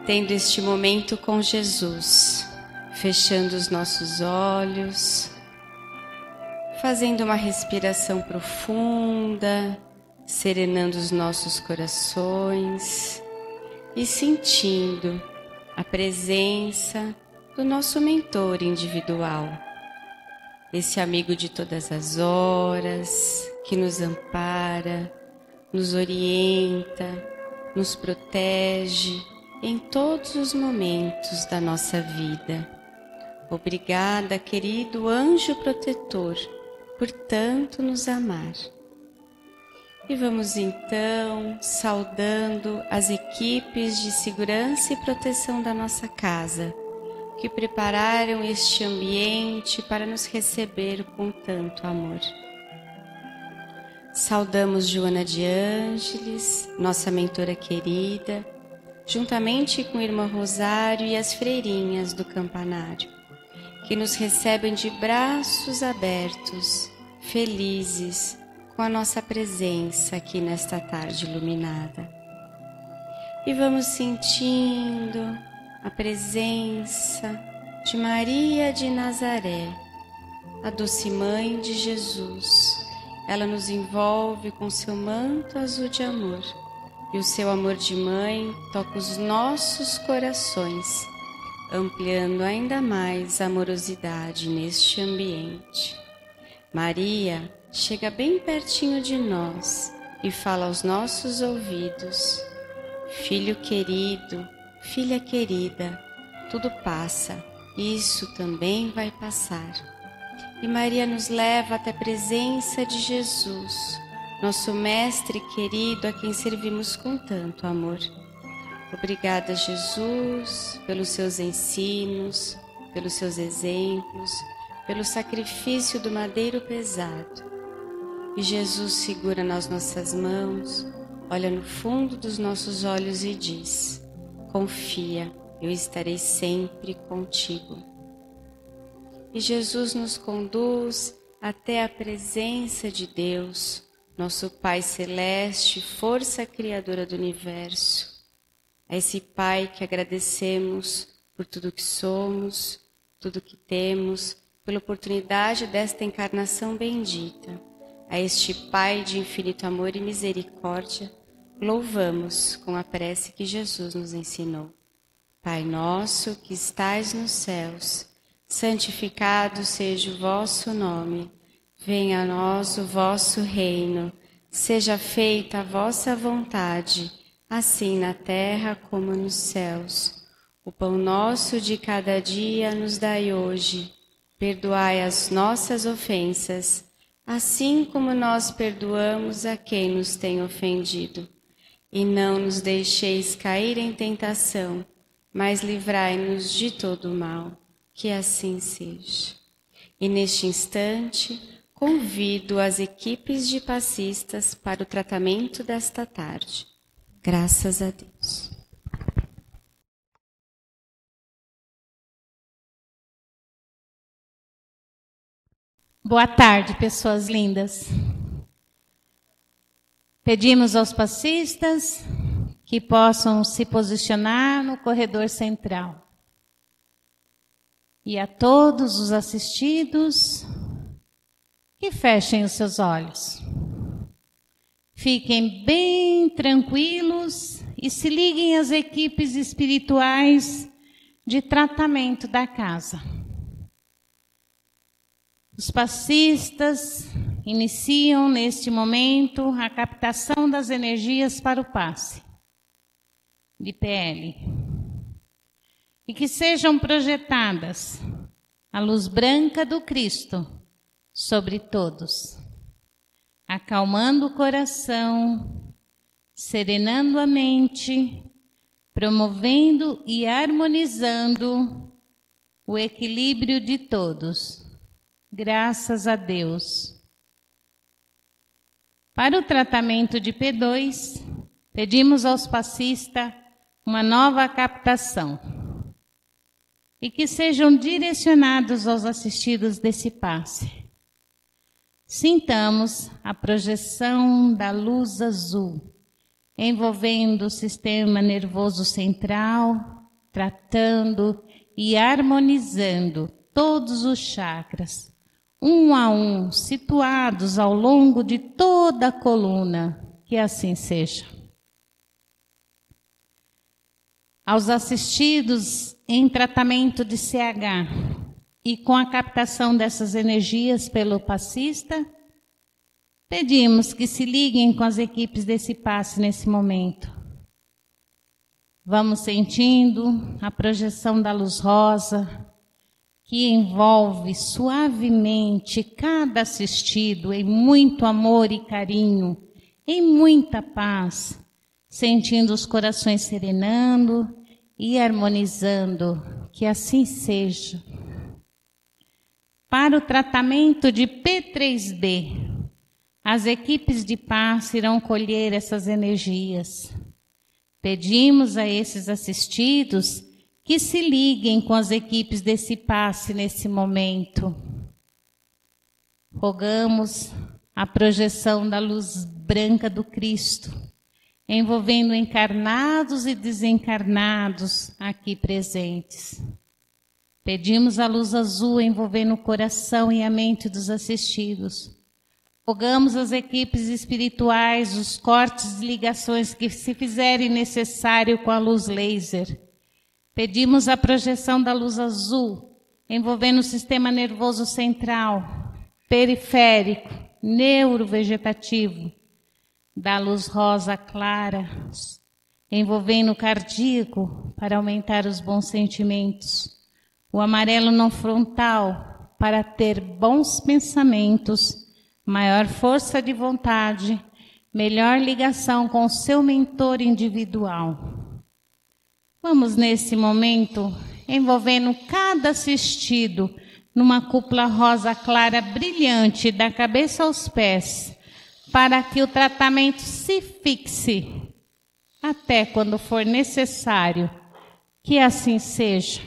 tendo este momento com Jesus, fechando os nossos olhos, fazendo uma respiração profunda, serenando os nossos corações e sentindo a presença do nosso mentor individual, esse amigo de todas as horas, que nos ampara, nos orienta, nos protege em todos os momentos da nossa vida. Obrigada, querido anjo protetor, por tanto nos amar. E vamos então saudando as equipes de segurança e proteção da nossa casa, que prepararam este ambiente para nos receber com tanto amor. Saudamos Joana de Ângeles, nossa mentora querida, juntamente com a irmã Rosário e as freirinhas do campanário, que nos recebem de braços abertos, felizes com a nossa presença aqui nesta tarde iluminada. E vamos sentindo a presença de Maria de Nazaré, a doce mãe de Jesus. Ela nos envolve com seu manto azul de amor, e o seu amor de mãe toca os nossos corações, ampliando ainda mais a amorosidade neste ambiente. Maria chega bem pertinho de nós e fala aos nossos ouvidos: filho querido, filha querida, tudo passa, isso também vai passar. E Maria nos leva até a presença de Jesus, nosso mestre querido, a quem servimos com tanto amor. Obrigada, Jesus, pelos seus ensinos, pelos seus exemplos, pelo sacrifício do madeiro pesado. E Jesus segura nas nossas mãos, olha no fundo dos nossos olhos e diz: confia, eu estarei sempre contigo. E Jesus nos conduz até a presença de Deus, nosso Pai Celeste, força criadora do universo. A esse Pai que agradecemos por tudo que somos, tudo que temos, pela oportunidade desta encarnação bendita. A este Pai de infinito amor e misericórdia, louvamos com a prece que Jesus nos ensinou. Pai nosso que estais nos céus, santificado seja o vosso nome. Venha a nós o vosso reino. Seja feita a vossa vontade, assim na terra como nos céus. O pão nosso de cada dia nos dai hoje. Perdoai as nossas ofensas, assim como nós perdoamos a quem nos tem ofendido. E não nos deixeis cair em tentação, mas livrai-nos de todo o mal. Que assim seja. E neste instante, convido as equipes de passistas para o tratamento desta tarde. Graças a Deus. Boa tarde, pessoas lindas. Pedimos aos passistas que possam se posicionar no corredor central. E a todos os assistidos, que fechem os seus olhos. Fiquem bem tranquilos e se liguem às equipes espirituais de tratamento da casa. Os passistas iniciam neste momento a captação das energias para o passe de PL. E que sejam projetadas a luz branca do Cristo sobre todos, acalmando o coração, serenando a mente, promovendo e harmonizando o equilíbrio de todos. Graças a Deus. Para o tratamento de P2, pedimos aos passistas uma nova captação e que sejam direcionados aos assistidos desse passe. Sintamos a projeção da luz azul envolvendo o sistema nervoso central, tratando e harmonizando todos os chakras, um a um, situados ao longo de toda a coluna, que assim seja. Aos assistidos em tratamento de CH e com a captação dessas energias pelo passista, pedimos que se liguem com as equipes desse passe nesse momento. Vamos sentindo a projeção da luz rosa, que envolve suavemente cada assistido em muito amor e carinho, em muita paz, sentindo os corações serenando e harmonizando, que assim seja. Para o tratamento de P3D, as equipes de paz irão colher essas energias. Pedimos a esses assistidos que se liguem com as equipes desse passe nesse momento. Rogamos a projeção da luz branca do Cristo, envolvendo encarnados e desencarnados aqui presentes. Pedimos a luz azul envolvendo o coração e a mente dos assistidos. Rogamos às equipes espirituais os cortes de ligações que se fizerem necessário com a luz laser. Pedimos a projeção da luz azul, envolvendo o sistema nervoso central, periférico, neurovegetativo, da luz rosa clara, envolvendo o cardíaco para aumentar os bons sentimentos, o amarelo não frontal para ter bons pensamentos, maior força de vontade, melhor ligação com o seu mentor individual. Vamos nesse momento envolvendo cada assistido numa cúpula rosa clara brilhante da cabeça aos pés, para que o tratamento se fixe até quando for necessário, que assim seja.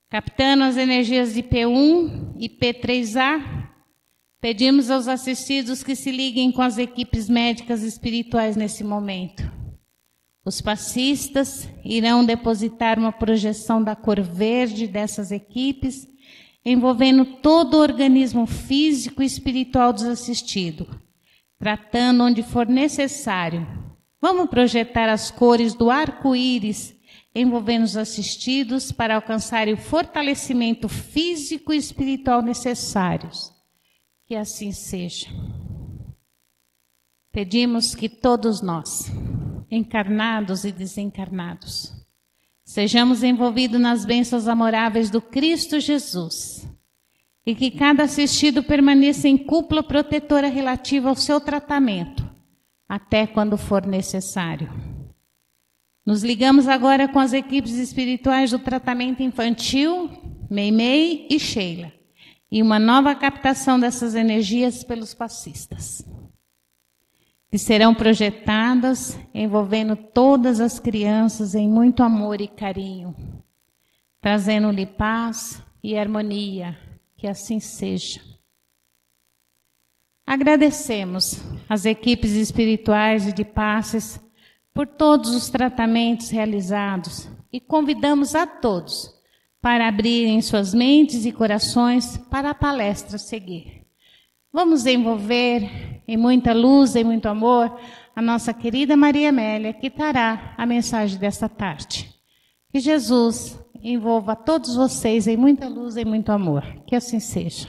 Captando as energias de P1 e P3A, pedimos aos assistidos que se liguem com as equipes médicas e espirituais nesse momento. Os passistas irão depositar uma projeção da cor verde dessas equipes, envolvendo todo o organismo físico e espiritual dos assistidos, tratando onde for necessário. Vamos projetar as cores do arco-íris, envolvendo os assistidos para alcançarem o fortalecimento físico e espiritual necessários. Que assim seja. Pedimos que todos nós, encarnados e desencarnados, sejamos envolvidos nas bênçãos amoráveis do Cristo Jesus e que cada assistido permaneça em cúpula protetora relativa ao seu tratamento, até quando for necessário. Nos ligamos agora com as equipes espirituais do tratamento infantil, Meimei e Sheila, e uma nova captação dessas energias pelos passistas, que serão projetadas envolvendo todas as crianças em muito amor e carinho, trazendo-lhe paz e harmonia, que assim seja. Agradecemos às equipes espirituais e de passes por todos os tratamentos realizados e convidamos a todos para abrirem suas mentes e corações para a palestra a seguir. Vamos envolver em muita luz e muito amor a nossa querida Maria Amélia, que trará a mensagem desta tarde. Que Jesus envolva todos vocês em muita luz e muito amor. Que assim seja.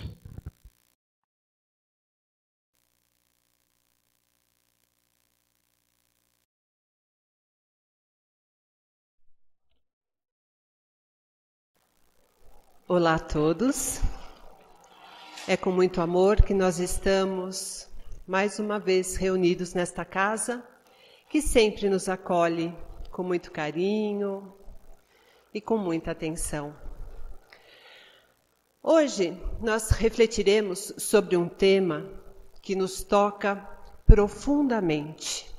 Olá a todos. É com muito amor que nós estamos mais uma vez reunidos nesta casa, que sempre nos acolhe com muito carinho e com muita atenção. Hoje nós refletiremos sobre um tema que nos toca profundamente.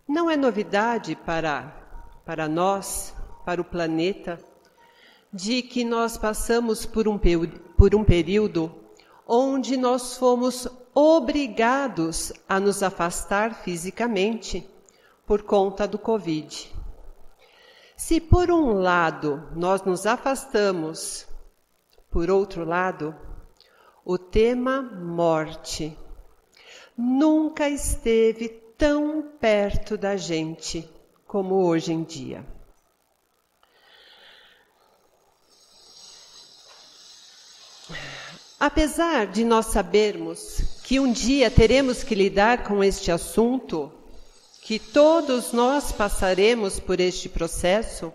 Não é novidade para nós, para o planeta, de que nós passamos por um período onde nós fomos obrigados a nos afastar fisicamente por conta do Covid. Se por um lado nós nos afastamos, por outro lado, o tema morte nunca esteve tão perto da gente como hoje em dia. Apesar de nós sabermos que um dia teremos que lidar com este assunto, que todos nós passaremos por este processo,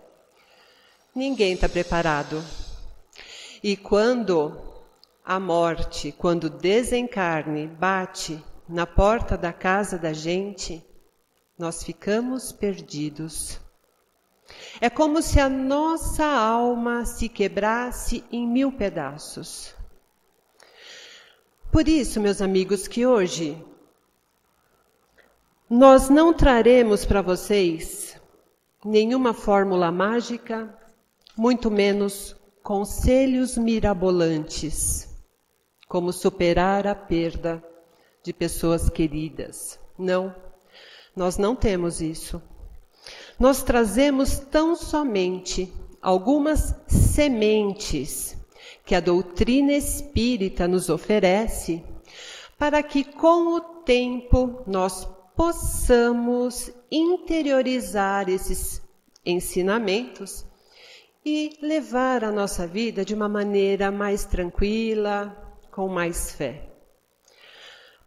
ninguém está preparado. E quando a morte, quando o desencarne bate na porta da casa da gente, nós ficamos perdidos. É como se a nossa alma se quebrasse em 1000 pedaços. Por isso, meus amigos, que hoje nós não traremos para vocês nenhuma fórmula mágica, muito menos conselhos mirabolantes, como superar a perda de pessoas queridas. Não, nós não temos isso. Nós trazemos tão somente algumas sementes que a doutrina espírita nos oferece, para que com o tempo nós possamos interiorizar esses ensinamentos e levar a nossa vida de uma maneira mais tranquila, com mais fé.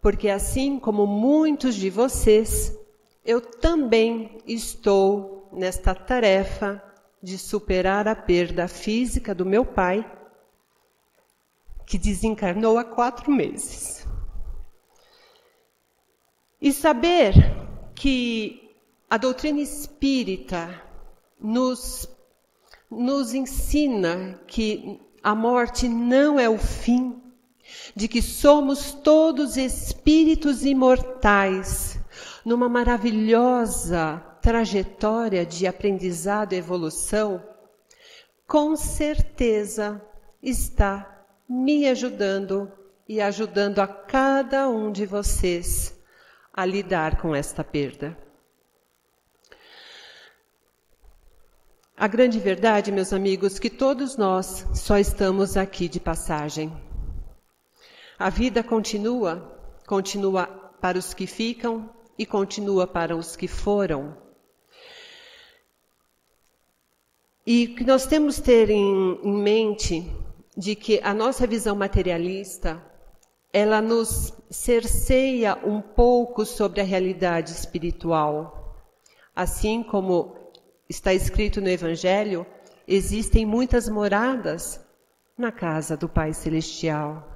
Porque assim como muitos de vocês, eu também estou nesta tarefa de superar a perda física do meu pai, que desencarnou há 4 meses. E saber que a doutrina espírita nos ensina que a morte não é o fim, de que somos todos espíritos imortais, numa maravilhosa trajetória de aprendizado e evolução, com certeza está me ajudando e ajudando a cada um de vocês a lidar com esta perda. A grande verdade, meus amigos, que todos nós só estamos aqui de passagem. A vida continua para os que ficam e continua para os que foram. E que nós temos que ter em mente de que a nossa visão materialista, ela nos cerceia um pouco sobre a realidade espiritual. Assim como está escrito no Evangelho, existem muitas moradas na casa do Pai Celestial.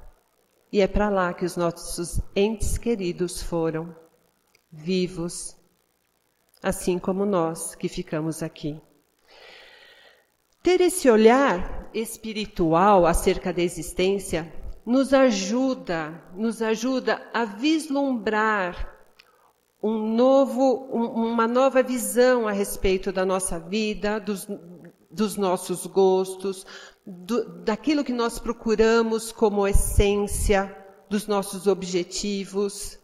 E é para lá que os nossos entes queridos foram, vivos, assim como nós que ficamos aqui. Ter esse olhar espiritual acerca da existência nos ajuda a vislumbrar uma nova visão a respeito da nossa vida, dos nossos gostos, daquilo que nós procuramos como essência, dos nossos objetivos.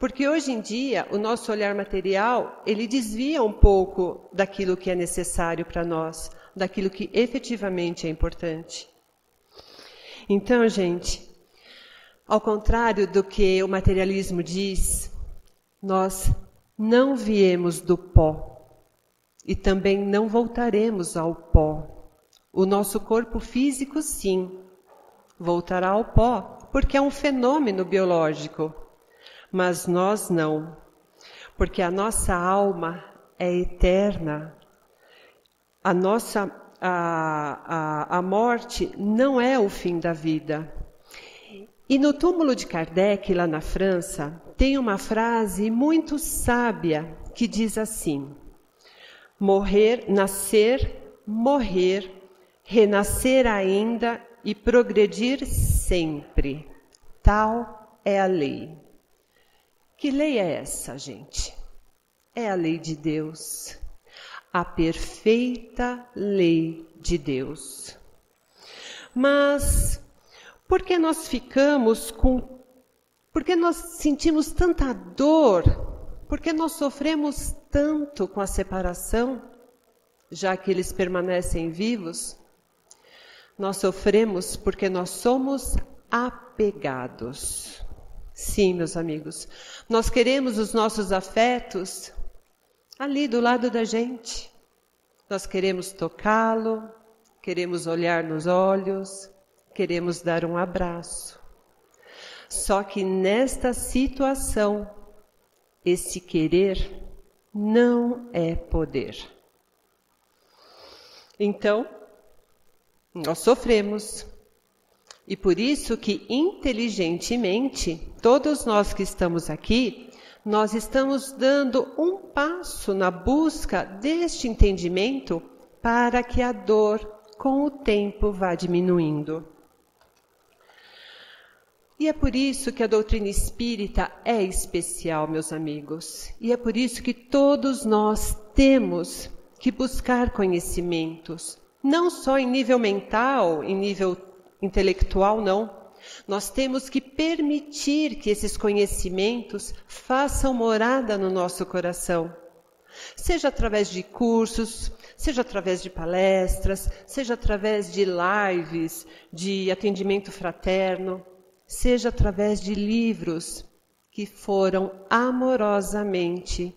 Porque hoje em dia, o nosso olhar material, ele desvia um pouco daquilo que é necessário para nós, daquilo que efetivamente é importante. Então, gente, ao contrário do que o materialismo diz, nós não viemos do pó e também não voltaremos ao pó. O nosso corpo físico, sim, voltará ao pó, porque é um fenômeno biológico. Mas nós não, porque a nossa alma é eterna. A morte não é o fim da vida. E no túmulo de Kardec, lá na França, tem uma frase muito sábia que diz assim: morrer, nascer, morrer, renascer ainda e progredir sempre. Tal é a lei. Que lei é essa, gente? É a lei de Deus. A perfeita lei de Deus. Mas por que nós ficamos com Por que nós sentimos tanta dor? Por que nós sofremos tanto com a separação, já que eles permanecem vivos? Nós sofremos porque nós somos apegados. Sim, meus amigos, nós queremos os nossos afetos ali do lado da gente. Nós queremos tocá-lo, queremos olhar nos olhos, queremos dar um abraço. Só que nesta situação, esse querer não é poder. Então, nós sofremos. E por isso que, inteligentemente, todos nós que estamos aqui, nós estamos dando um passo na busca deste entendimento para que a dor, com o tempo, vá diminuindo. E é por isso que a doutrina espírita é especial, meus amigos. E é por isso que todos nós temos que buscar conhecimentos, não só em nível mental, em nível intelectual, não. Nós temos que permitir que esses conhecimentos façam morada no nosso coração. Seja através de cursos, seja através de palestras, seja através de lives, de atendimento fraterno, seja através de livros que foram amorosamente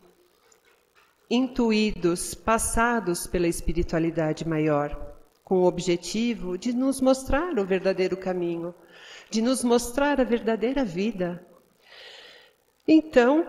intuídos, passados pela espiritualidade maior, com o objetivo de nos mostrar o verdadeiro caminho, de nos mostrar a verdadeira vida. Então,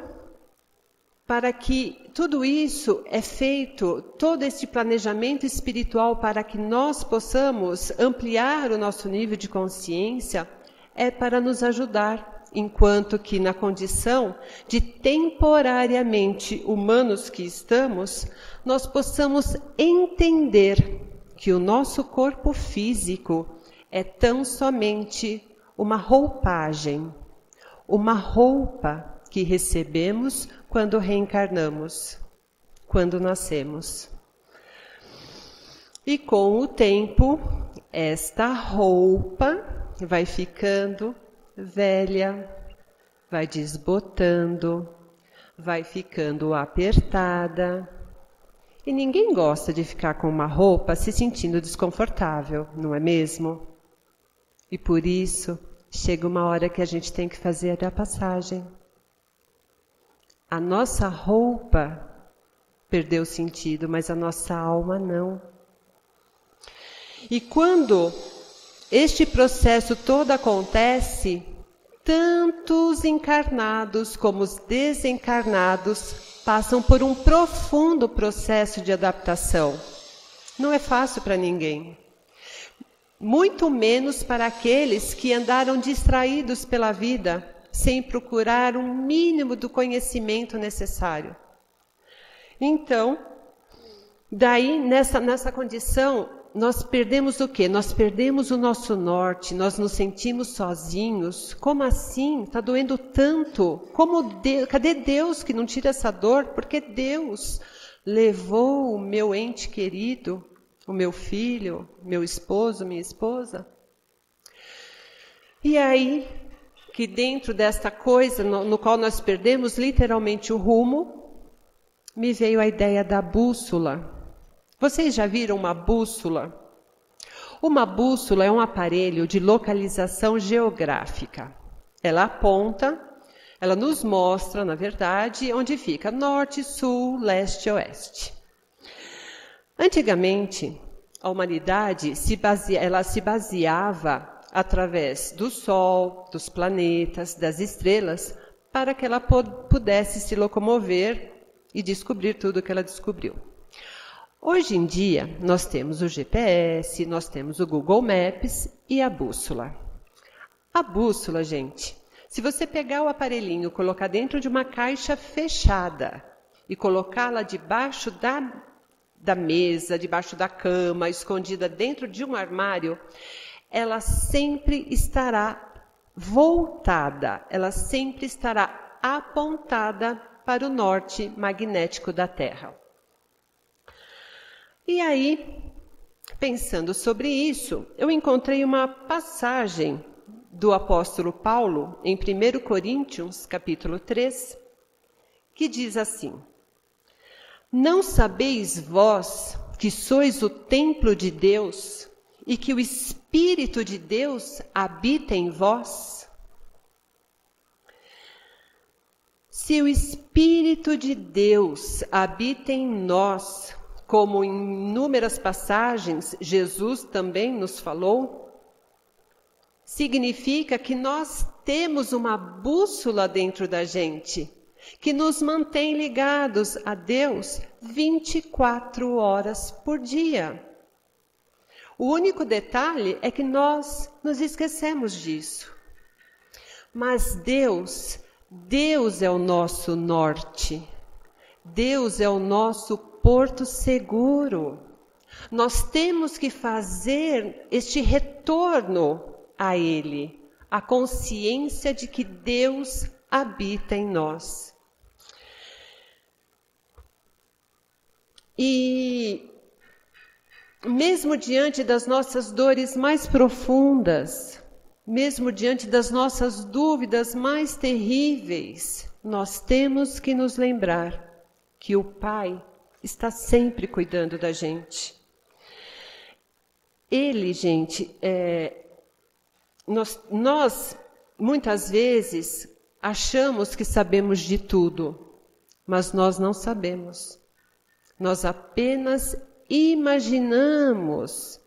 para que tudo isso é feito, todo esse planejamento espiritual para que nós possamos ampliar o nosso nível de consciência, é para nos ajudar, enquanto que na condição de temporariamente humanos que estamos, nós possamos entender que o nosso corpo físico é tão somente uma roupagem, uma roupa que recebemos quando reencarnamos, quando nascemos. E com o tempo, esta roupa vai ficando velha, vai desbotando, vai ficando apertada. E ninguém gosta de ficar com uma roupa se sentindo desconfortável, não é mesmo? E por isso, chega uma hora que a gente tem que fazer a passagem. A nossa roupa perdeu sentido, mas a nossa alma não. E quando este processo todo acontece, tanto os encarnados como os desencarnados passam por um profundo processo de adaptação. Não é fácil para ninguém. Muito menos para aqueles que andaram distraídos pela vida, sem procurar um mínimo do conhecimento necessário. Então, daí, nessa condição, nós perdemos o quê? Nós perdemos o nosso norte, nós nos sentimos sozinhos. Como assim? Está doendo tanto? Cadê Deus que não tira essa dor? Porque Deus levou o meu ente querido, o meu filho, meu esposo, minha esposa. E aí, que dentro desta coisa no qual nós perdemos literalmente o rumo, me veio a ideia da bússola. Vocês já viram uma bússola? Uma bússola é um aparelho de localização geográfica. Ela aponta, ela nos mostra, na verdade, onde fica norte, sul, leste e oeste. Antigamente, a humanidade se baseava através do Sol, dos planetas, das estrelas, para que ela pudesse se locomover e descobrir tudo o que ela descobriu. Hoje em dia, nós temos o GPS, nós temos o Google Maps e a bússola. A bússola, gente, se você pegar o aparelhinho, colocar dentro de uma caixa fechada e colocá-la debaixo da mesa, debaixo da cama, escondida dentro de um armário, ela sempre estará voltada, ela sempre estará apontada para o norte magnético da Terra. E aí, pensando sobre isso, eu encontrei uma passagem do apóstolo Paulo, em 1 Coríntios, capítulo 3, que diz assim: Não sabeis vós que sois o templo de Deus e que o Espírito de Deus habita em vós? Se o Espírito de Deus habita em nós, como em inúmeras passagens Jesus também nos falou, significa que nós temos uma bússola dentro da gente, que nos mantém ligados a Deus 24 horas por dia. O único detalhe é que nós nos esquecemos disso. Mas Deus é o nosso norte. Deus é o nosso porto seguro. Nós temos que fazer este retorno a Ele, a consciência de que Deus habita em nós. E mesmo diante das nossas dores mais profundas, mesmo diante das nossas dúvidas mais terríveis, nós temos que nos lembrar que o Pai está sempre cuidando da gente. Ele, gente, nós muitas vezes achamos que sabemos de tudo, mas nós não sabemos. Nós apenas imaginamos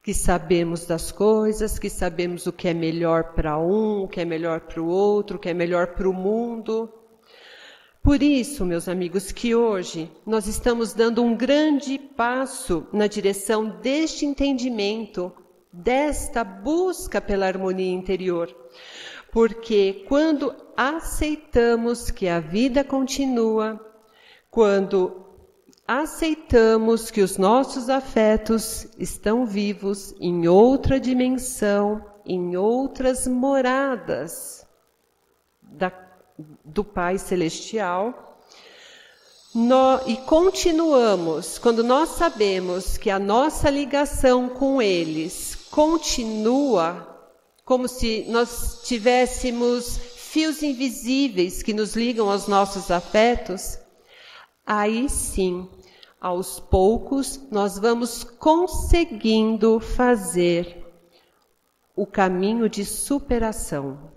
que sabemos das coisas, que sabemos o que é melhor para um, o que é melhor para o outro, o que é melhor para o mundo. Por isso, meus amigos, que hoje nós estamos dando um grande passo na direção deste entendimento, desta busca pela harmonia interior. Porque quando aceitamos que a vida continua, quando aceitamos que os nossos afetos estão vivos em outra dimensão, em outras moradas do Pai Celestial, e continuamos, quando nós sabemos que a nossa ligação com eles continua, como se nós tivéssemos fios invisíveis que nos ligam aos nossos afetos, aí sim, aos poucos, nós vamos conseguindo fazer o caminho de superação.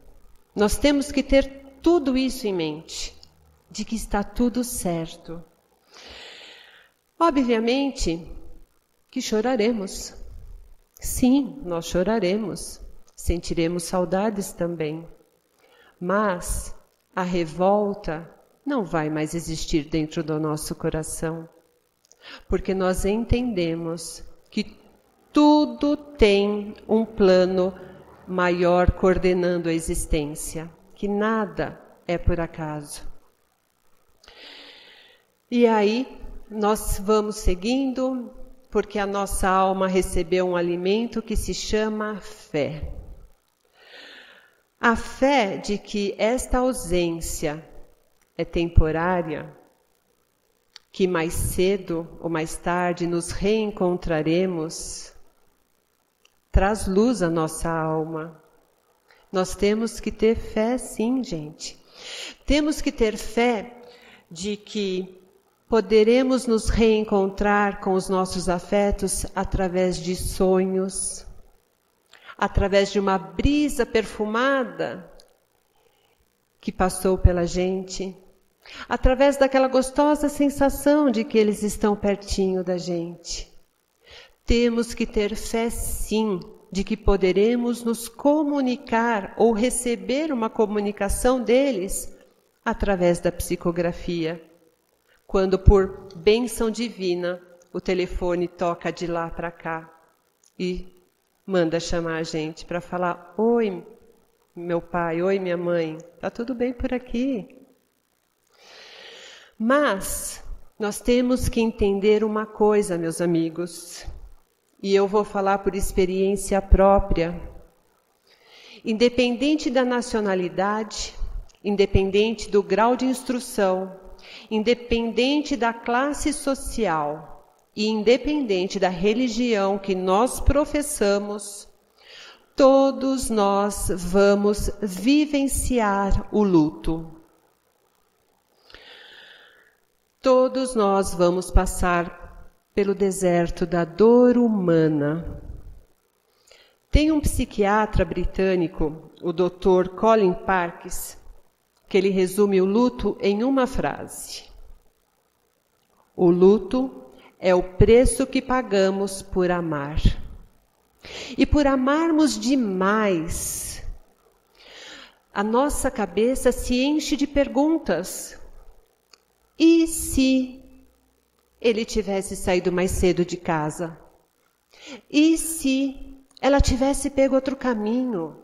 Nós temos que ter tudo isso em mente, de que está tudo certo. Obviamente que choraremos. Sim, nós choraremos. Sentiremos saudades também. Mas a revolta não vai mais existir dentro do nosso coração. Porque nós entendemos que tudo tem um plano maior coordenando a existência, que nada é por acaso. E aí nós vamos seguindo, porque a nossa alma recebeu um alimento que se chama fé. A fé de que esta ausência é temporária, que mais cedo ou mais tarde nos reencontraremos, traz luz à nossa alma. Nós temos que ter fé, sim, gente. Temos que ter fé de que poderemos nos reencontrar com os nossos afetos através de sonhos, através de uma brisa perfumada que passou pela gente, através daquela gostosa sensação de que eles estão pertinho da gente. Temos que ter fé, sim, de que poderemos nos comunicar ou receber uma comunicação deles através da psicografia. Quando, por bênção divina, o telefone toca de lá para cá e manda chamar a gente para falar: oi, meu pai, oi, minha mãe, tá tudo bem por aqui? Mas nós temos que entender uma coisa, meus amigos, e eu vou falar por experiência própria. Independente da nacionalidade, independente do grau de instrução, independente da classe social e independente da religião que nós professamos, todos nós vamos vivenciar o luto. Todos nós vamos passar pelo deserto da dor humana. Tem um psiquiatra britânico, o Dr. Colin Parkes, que ele resume o luto em uma frase. O luto é o preço que pagamos por amar. E por amarmos demais, a nossa cabeça se enche de perguntas. E se ele tivesse saído mais cedo de casa? E se ela tivesse pego outro caminho?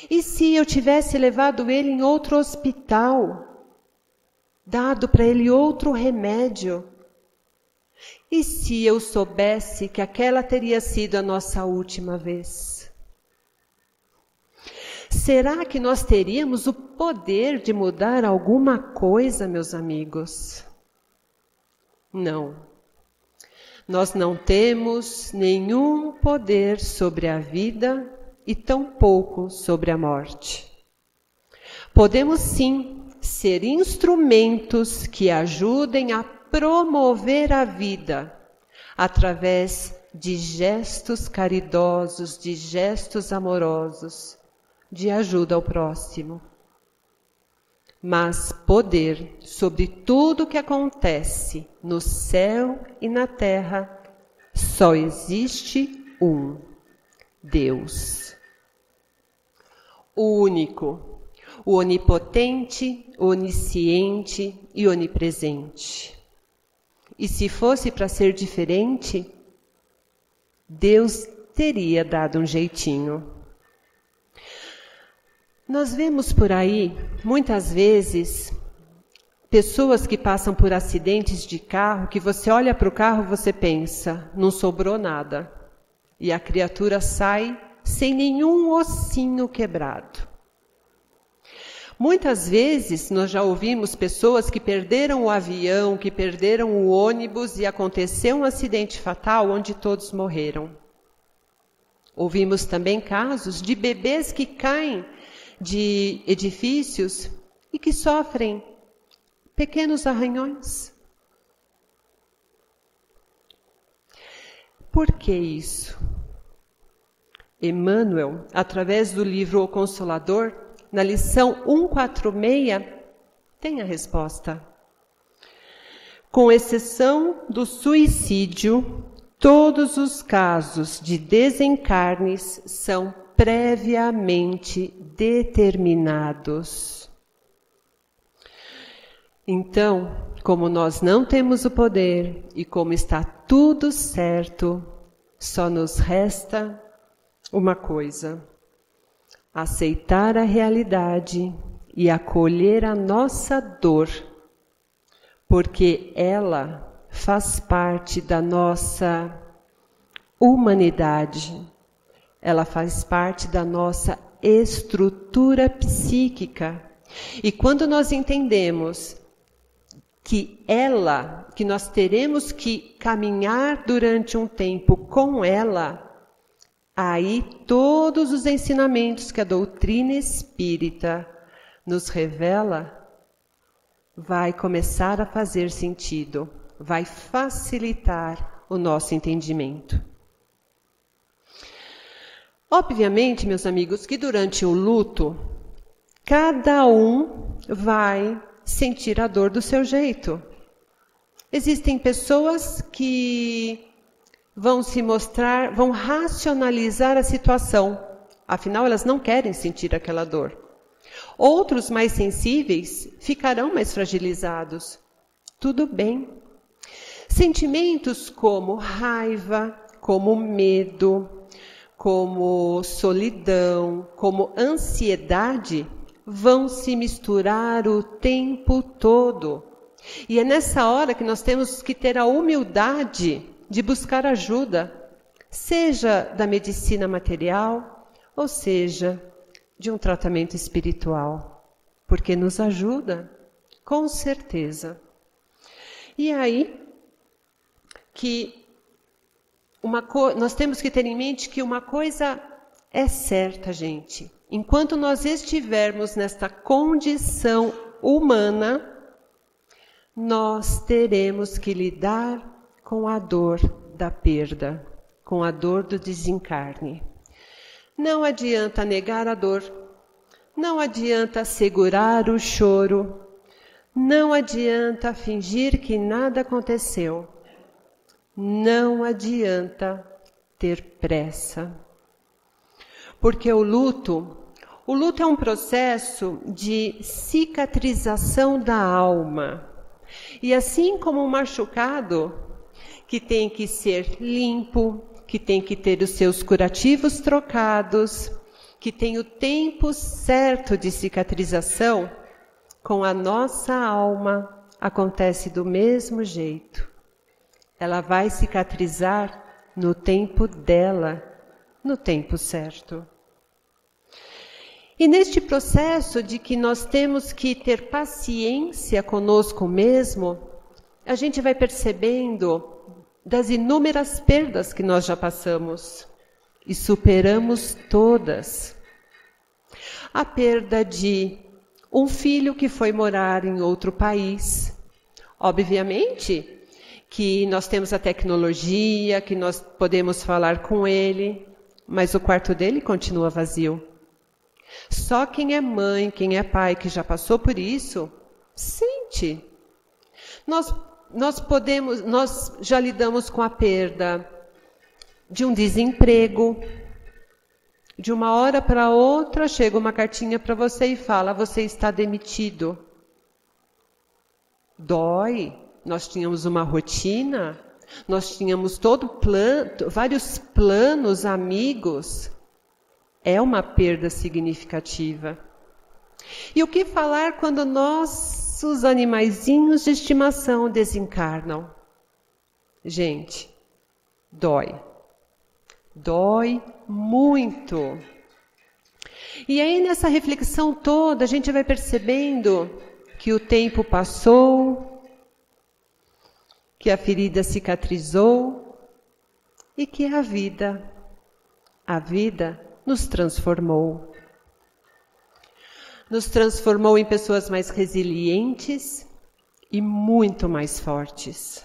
E se eu tivesse levado ele em outro hospital? Dado para ele outro remédio? E se eu soubesse que aquela teria sido a nossa última vez? Será que nós teríamos o poder de mudar alguma coisa, meus amigos? Não. Nós não temos nenhum poder sobre a vida e tampouco sobre a morte. Podemos sim ser instrumentos que ajudem a promover a vida através de gestos caridosos, de gestos amorosos, de ajuda ao próximo. Mas poder sobre tudo que acontece no céu e na terra só existe um: Deus. O único, o onipotente, onisciente e onipresente. E se fosse para ser diferente, Deus teria dado um jeitinho. Nós vemos por aí, muitas vezes, pessoas que passam por acidentes de carro, que você olha para o carro e você pensa, não sobrou nada. E a criatura sai sem nenhum ossinho quebrado. Muitas vezes nós já ouvimos pessoas que perderam o avião, que perderam o ônibus e aconteceu um acidente fatal onde todos morreram. Ouvimos também casos de bebês que caem de edifícios e que sofrem pequenos arranhões. Por que isso? Emmanuel, através do livro O Consolador, na lição 146, tem a resposta. Com exceção do suicídio, todos os casos de desencarnes são previamente determinados. Então, como nós não temos o poder e como está tudo certo, só nos resta uma coisa: aceitar a realidade e acolher a nossa dor, porque ela faz parte da nossa humanidade, ela faz parte da nossa estrutura psíquica. E quando nós entendemos que nós teremos que caminhar durante um tempo com ela, aí todos os ensinamentos que a doutrina espírita nos revela vai começar a fazer sentido, vai facilitar o nosso entendimento. Obviamente, meus amigos, que durante o luto, cada um vai sentir a dor do seu jeito. Existem pessoas que vão se mostrar, vão racionalizar a situação. Afinal, elas não querem sentir aquela dor. Outros mais sensíveis ficarão mais fragilizados. Tudo bem. Sentimentos como raiva, como medo, como solidão, como ansiedade, vão se misturar o tempo todo. E é nessa hora que nós temos que ter a humildade de buscar ajuda, seja da medicina material, ou seja, de um tratamento espiritual, porque nos ajuda, com certeza. E aí, que nós temos que ter em mente que uma coisa é certa, gente. Enquanto nós estivermos nesta condição humana, nós teremos que lidar com a dor da perda, com a dor do desencarne. Não adianta negar a dor, não adianta segurar o choro, não adianta fingir que nada aconteceu, não adianta ter pressa. Porque o luto é um processo de cicatrização da alma. E assim como um machucado, que tem que ser limpo, que tem que ter os seus curativos trocados, que tem o tempo certo de cicatrização, com a nossa alma acontece do mesmo jeito. Ela vai cicatrizar no tempo dela, no tempo certo. E neste processo de que nós temos que ter paciência conosco mesmo, a gente vai percebendo das inúmeras perdas que nós já passamos e superamos todas. A perda de um filho que foi morar em outro país. Obviamente que nós temos a tecnologia, que nós podemos falar com ele, mas o quarto dele continua vazio. Só quem é mãe, quem é pai, que já passou por isso, sente. Nós já lidamos com a perda de um desemprego. De uma hora para outra, chega uma cartinha para você e fala, você está demitido. Dói. Nós tínhamos uma rotina, nós tínhamos vários planos, amigos. É uma perda significativa. E o que falar quando nossos animaizinhos de estimação desencarnam? Gente, dói. Dói muito. E aí nessa reflexão toda a gente vai percebendo que o tempo passou, que a ferida cicatrizou e que a vida nos transformou. Nos transformou em pessoas mais resilientes e muito mais fortes.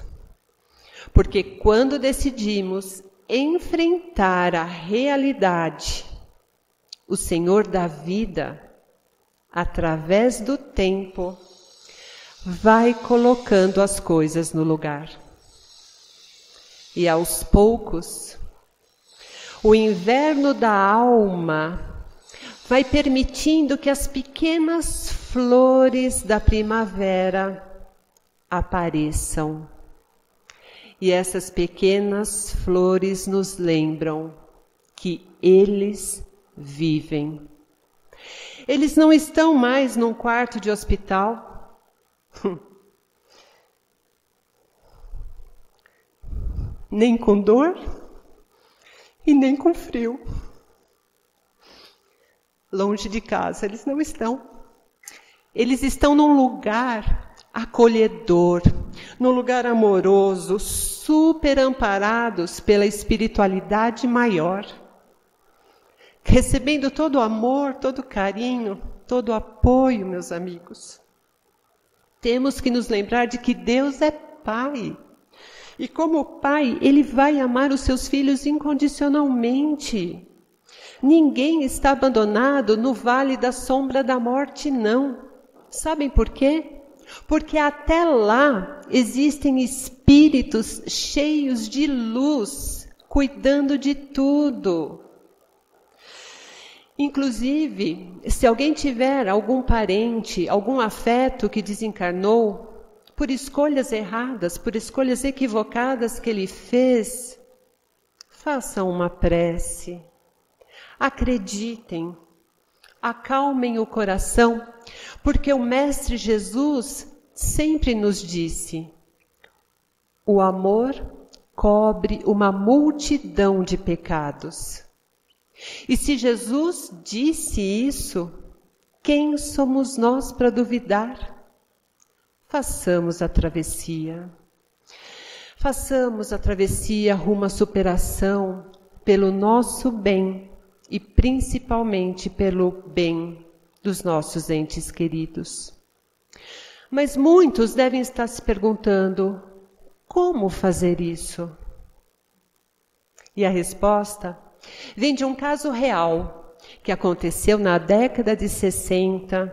Porque quando decidimos enfrentar a realidade, o Senhor da vida, através do tempo, vai colocando as coisas no lugar. E aos poucos, o inverno da alma vai permitindo que as pequenas flores da primavera apareçam. E essas pequenas flores nos lembram que eles vivem. Eles não estão mais num quarto de hospital. Nem com dor e nem com frio. Longe de casa, eles não estão. Eles estão num lugar acolhedor, num lugar amoroso, super amparados pela espiritualidade maior, recebendo todo o amor, todo o carinho, todo o apoio, meus amigos. Temos que nos lembrar de que Deus é Pai. E como Pai, Ele vai amar os seus filhos incondicionalmente. Ninguém está abandonado no vale da sombra da morte, não. Sabem por quê? Porque até lá existem espíritos cheios de luz, cuidando de tudo. Inclusive, se alguém tiver algum parente, algum afeto que desencarnou, por escolhas erradas, por escolhas equivocadas que ele fez, façam uma prece. Acreditem, acalmem o coração, porque o Mestre Jesus sempre nos disse: o amor cobre uma multidão de pecados. E se Jesus disse isso, quem somos nós para duvidar? Façamos a travessia. Façamos a travessia rumo à superação pelo nosso bem e principalmente pelo bem dos nossos entes queridos. Mas muitos devem estar se perguntando: como fazer isso? E a resposta vem de um caso real que aconteceu na década de 60,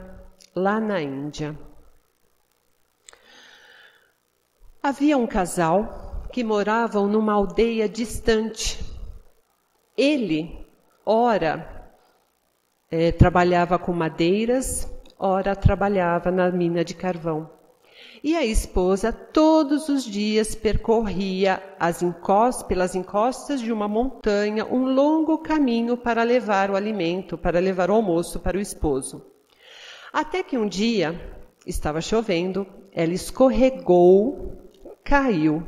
lá na Índia. Havia um casal que moravam numa aldeia distante. Ele, ora, trabalhava com madeiras, ora trabalhava na mina de carvão. E a esposa todos os dias percorria pelas encostas de uma montanha um longo caminho para levar o alimento, para levar o almoço para o esposo. Até que um dia, estava chovendo, ela escorregou, caiu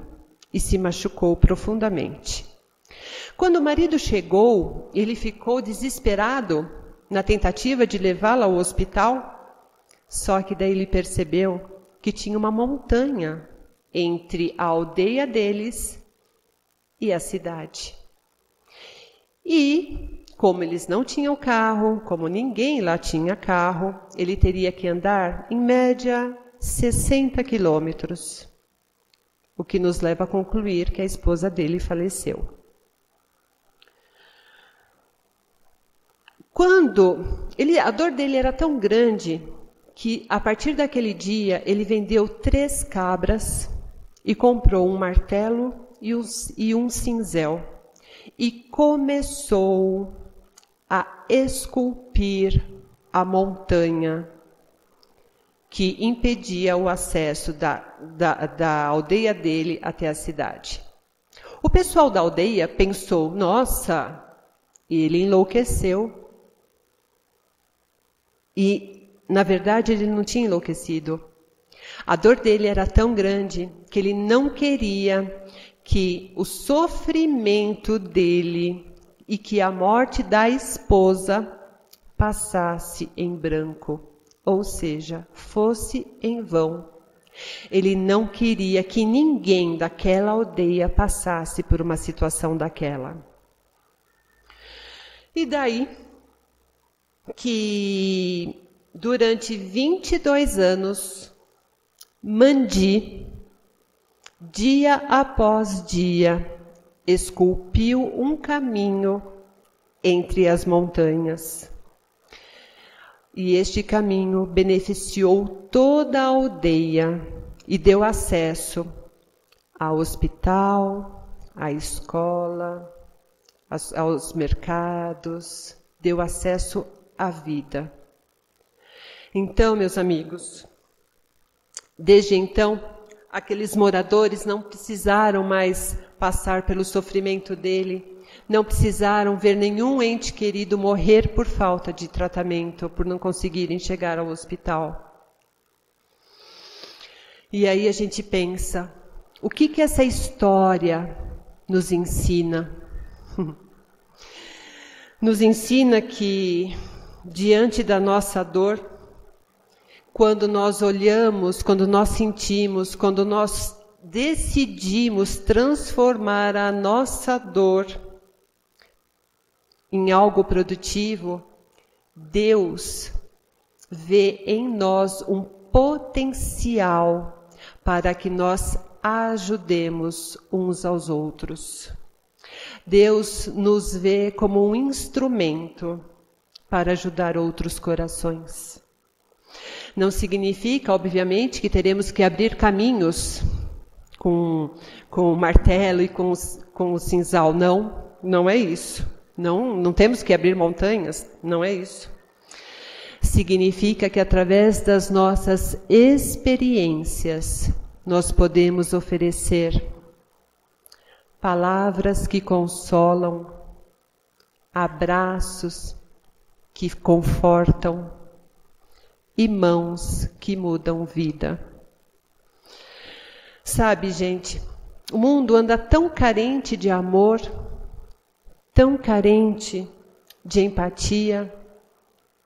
e se machucou profundamente. Quando o marido chegou, ele ficou desesperado na tentativa de levá-la ao hospital, só que daí ele percebeu que tinha uma montanha entre a aldeia deles e a cidade. E, como eles não tinham carro, como ninguém lá tinha carro, ele teria que andar, em média, 60 quilômetros, o que nos leva a concluir que a esposa dele faleceu. A dor dele era tão grande que, a partir daquele dia, ele vendeu 3 cabras e comprou um martelo e um cinzel. E começou a esculpir a montanha que impedia o acesso da aldeia dele até a cidade. O pessoal da aldeia pensou: nossa, ele enlouqueceu. E, na verdade, ele não tinha enlouquecido. A dor dele era tão grande que ele não queria que o sofrimento dele e que a morte da esposa passasse em branco, ou seja, fosse em vão. Ele não queria que ninguém daquela aldeia passasse por uma situação daquela. E daí que durante 22 anos, Mandi, dia após dia, esculpiu um caminho entre as montanhas. E este caminho beneficiou toda a aldeia e deu acesso ao hospital, à escola, aos mercados, deu acesso à vida. Então, meus amigos, desde então, aqueles moradores não precisaram mais passar pelo sofrimento dele, não precisaram ver nenhum ente querido morrer por falta de tratamento, por não conseguirem chegar ao hospital. E aí a gente pensa, o que essa história nos ensina? Nos ensina que, diante da nossa dor, quando nós olhamos, quando nós sentimos, quando nós decidimos transformar a nossa dor em algo produtivo, Deus vê em nós um potencial para que nós ajudemos uns aos outros. Deus nos vê como um instrumento para ajudar outros corações. Não significa, obviamente, que teremos que abrir caminhos com o martelo e com o cinzal. Não é isso. Não temos que abrir montanhas, não é isso. Significa que através das nossas experiências nós podemos oferecer palavras que consolam, abraços que confortam e mãos que mudam vida. Sabe, gente, o mundo anda tão carente de amor, tão carente de empatia,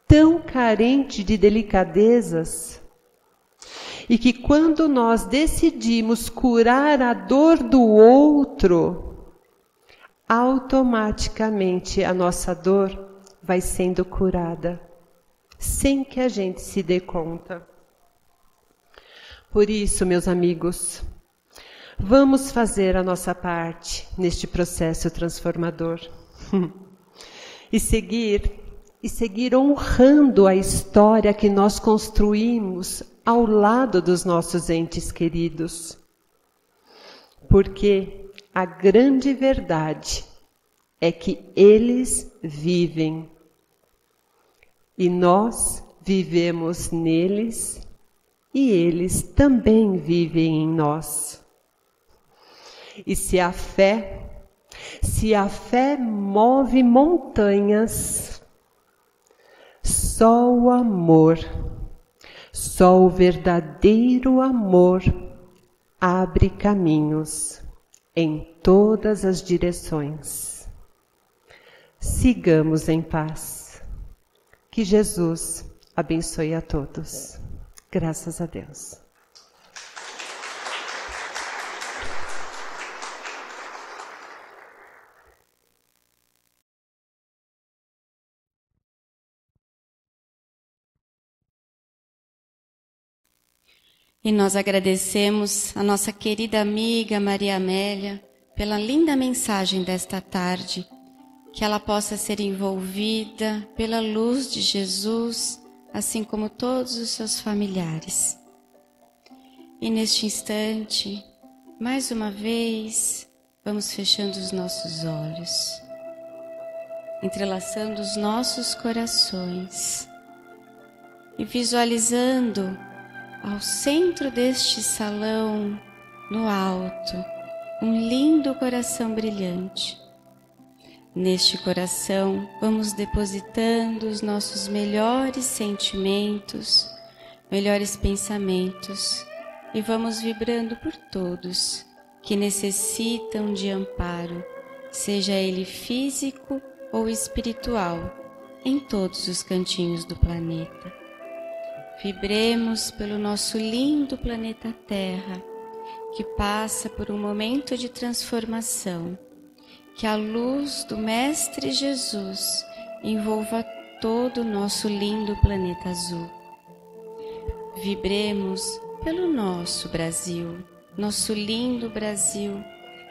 tão carente de delicadezas, e que quando nós decidimos curar a dor do outro, automaticamente a nossa dor vai sendo curada, sem que a gente se dê conta. Por isso, meus amigos, vamos fazer a nossa parte neste processo transformador e seguir honrando a história que nós construímos ao lado dos nossos entes queridos. Porque a grande verdade é que eles vivem e nós vivemos neles e eles também vivem em nós. E se a fé move montanhas, só o amor, só o verdadeiro amor abre caminhos em todas as direções. Sigamos em paz. Que Jesus abençoe a todos. Graças a Deus. E nós agradecemos a nossa querida amiga Maria Amélia pela linda mensagem desta tarde, que ela possa ser envolvida pela luz de Jesus, assim como todos os seus familiares. E neste instante, mais uma vez, vamos fechando os nossos olhos, entrelaçando os nossos corações e visualizando ao centro deste salão, no alto, um lindo coração brilhante. Neste coração, vamos depositando os nossos melhores sentimentos, melhores pensamentos e vamos vibrando por todos que necessitam de amparo, seja ele físico ou espiritual, em todos os cantinhos do planeta. Vibremos pelo nosso lindo planeta Terra, que passa por um momento de transformação. Que a luz do Mestre Jesus envolva todo o nosso lindo planeta azul. Vibremos pelo nosso Brasil, nosso lindo Brasil,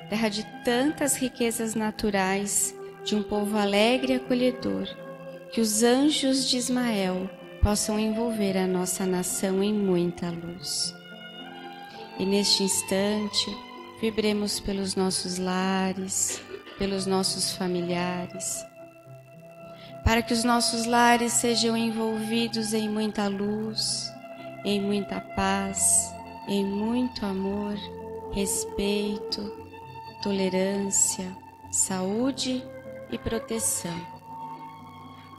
terra de tantas riquezas naturais, de um povo alegre e acolhedor. Que os anjos de Ismael possam envolver a nossa nação em muita luz. E neste instante, vibremos pelos nossos lares, pelos nossos familiares, para que os nossos lares sejam envolvidos em muita luz, em muita paz, em muito amor, respeito, tolerância, saúde e proteção.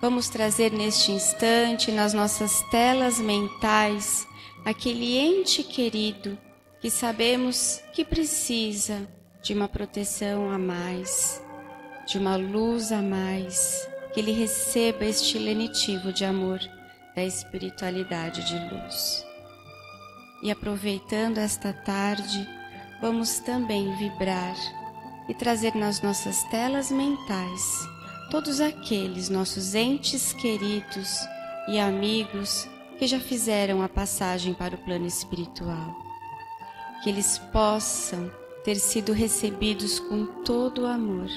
Vamos trazer neste instante, nas nossas telas mentais, aquele ente querido que sabemos que precisa de uma proteção a mais, de uma luz a mais, que ele receba este lenitivo de amor da espiritualidade de luz. E aproveitando esta tarde, vamos também vibrar e trazer nas nossas telas mentais todos aqueles nossos entes queridos e amigos que já fizeram a passagem para o plano espiritual. Que eles possam ter sido recebidos com todo o amor,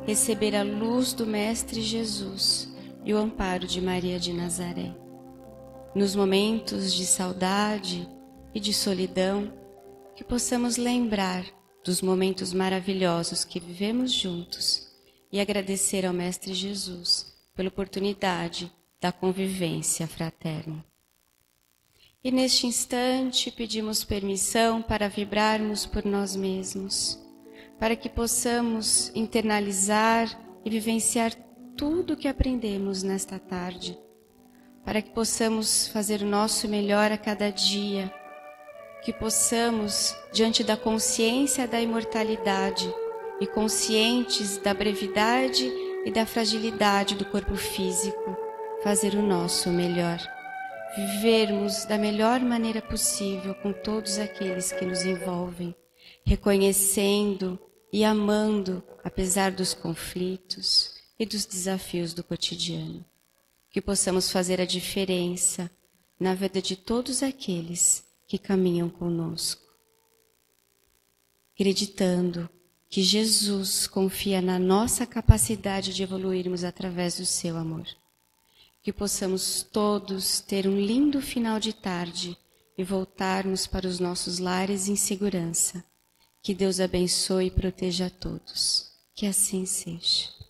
receber a luz do Mestre Jesus e o amparo de Maria de Nazaré. Nos momentos de saudade e de solidão, que possamos lembrar dos momentos maravilhosos que vivemos juntos e agradecer ao Mestre Jesus pela oportunidade da convivência fraterna. E neste instante pedimos permissão para vibrarmos por nós mesmos, para que possamos internalizar e vivenciar tudo o que aprendemos nesta tarde, para que possamos fazer o nosso melhor a cada dia, que possamos, diante da consciência da imortalidade e conscientes da brevidade e da fragilidade do corpo físico, fazer o nosso melhor. Vivermos da melhor maneira possível com todos aqueles que nos envolvem, reconhecendo e amando apesar dos conflitos e dos desafios do cotidiano. Que possamos fazer a diferença na vida de todos aqueles que caminham conosco, acreditando que Jesus confia na nossa capacidade de evoluirmos através do seu amor. Que possamos todos ter um lindo final de tarde e voltarmos para os nossos lares em segurança. Que Deus abençoe e proteja a todos. Que assim seja.